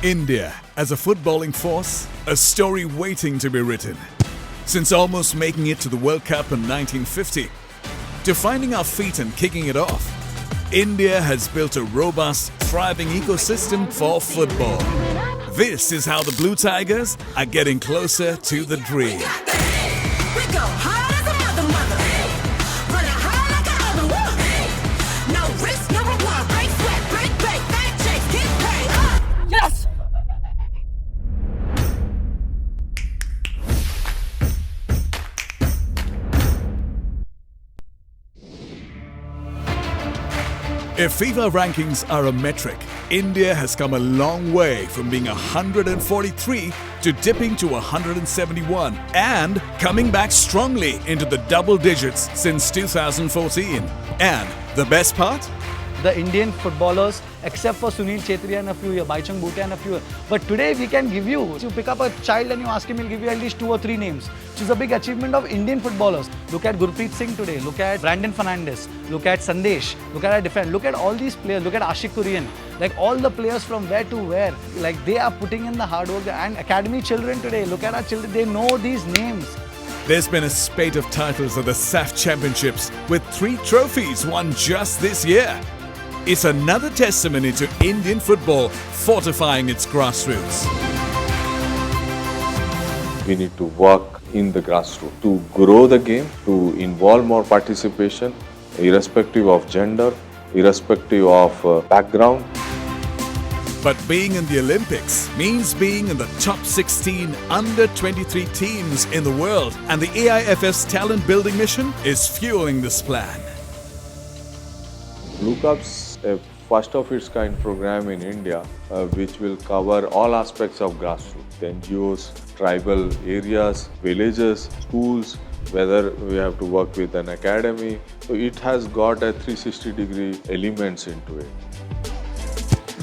India as a footballing force, a story waiting to be written. Since almost making it to the World Cup in 1950, to finding our feet and kicking it off, India has built a robust, thriving ecosystem for football. This is how the Blue Tigers are getting closer to the dream. Yes! If FIFA rankings are a metric, India has come a long way from being 143 to dipping to 171 and coming back strongly into the double digits since 2014. And the best part? The Indian footballers, except for Sunil, Chhetri and a few here, Baichung Bhutia and a few here. But today we can give you, you pick up a child and you ask him, he'll give you at least 2 or 3 names, which is a big achievement of Indian footballers. Look at Gurpreet Singh today, look at Brandon Fernandes, look at Sandesh, look at our defense, look at all these players, look at Ashik Kurian. Like all the players from where to where, like they are putting in the hard work. And academy children today, look at our children, they know these names. There's been a spate of titles at the SAF Championships with 3 trophies won just this year. It's another testimony to Indian football fortifying its grassroots. We need to work in the grassroots to grow the game, to involve more participation, irrespective of gender, irrespective of background. But being in the Olympics means being in the top 16 under 23 teams in the world, and the AIFF's talent building mission is fueling this plan. Blue Cups, a first of its kind program in India, which will cover all aspects of grassroots, NGOs, tribal areas, villages, schools, whether we have to work with an academy. So it has got a 360-degree elements into it.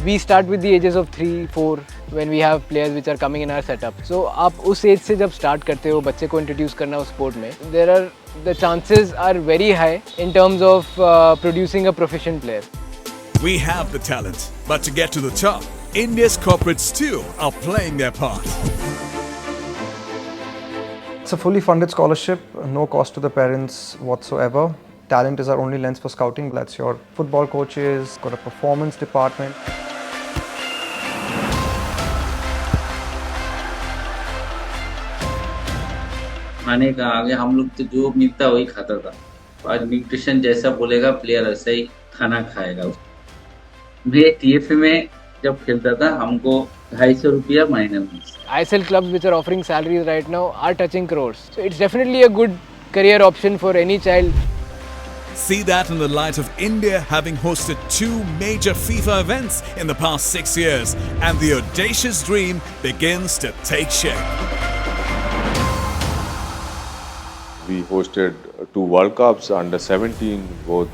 We start with the ages of 3, 4 when we have players which are coming in our setup. So आप उस age से जब start करते हो बच्चे को introduce करना उस sport में, the chances are very high in terms of producing a proficient player. We have the talent, but to get to the top, India's corporates too are playing their part. It's a fully funded scholarship, no cost to the parents whatsoever. Talent is our only lens for scouting. That's your football coaches, got a performance department. खाने का आगे हम लोग तो जो मिलता वही खाता था। आज न्यूट्रिशन जैसा बोलेगा प्लेयर ऐसा ही खाना खाएगा। मैं टीएफए में जब खेलता था हमको 250 रुपया महीने में। ISL clubs which are offering salaries right now are touching crores. So it's definitely a good career option for any child. See that in the light of India having hosted 2 major FIFA events in the past 6 years, and the audacious dream begins to take shape. We hosted 2 World Cups under 17, both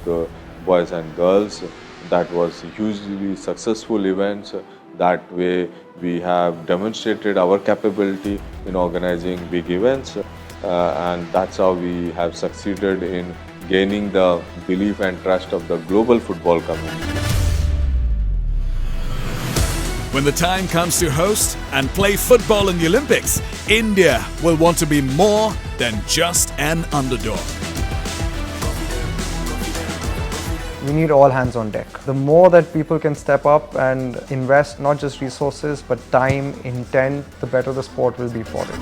boys and girls. That was hugely successful events. That way we have demonstrated our capability in organizing big events, and that's how we have succeeded in gaining the belief and trust of the global football community. When the time comes to host and play football in the Olympics, India will want to be more than just an underdog. We need all hands on deck. The more that people can step up and invest not just resources but time, intent, the better the sport will be for it.